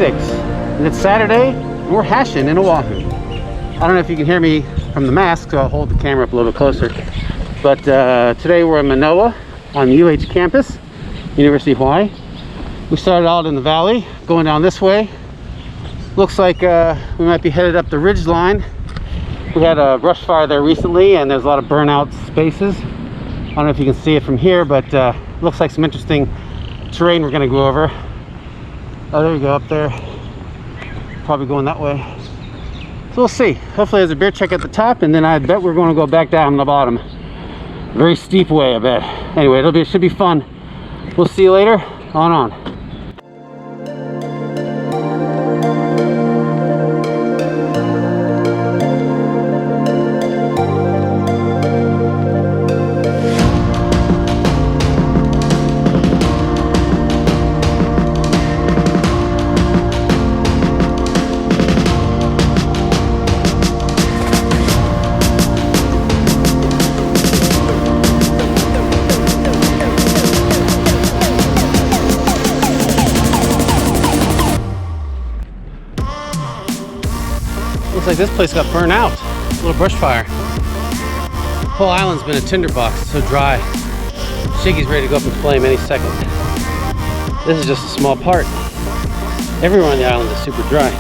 6, and it's Saturday, and we're hashing in Oahu. I don't know if you can hear me from the mask, so I'll hold the camera up a little bit closer. But today we're in Manoa on the UH campus, University of Hawaii. We started out in the valley, going down this way. Looks like we might be headed up the ridge line. We had a brush fire there recently, and there's a lot of burnout spaces. I don't know if you can see it from here, but looks like some interesting terrain we're going to go over. Oh, there you go, up there. Probably going that way. So we'll see. Hopefully there's a beer check at the top, and then I bet we're going to go back down the bottom. Very steep way, I bet. Anyway, it should be fun. We'll see you later. On. Looks like this place got burned out. A little brush fire. The whole island's been a tinderbox. It's so dry. Shiggy's ready to go up in flame any second. This is just a small part. Everywhere on the island is super dry.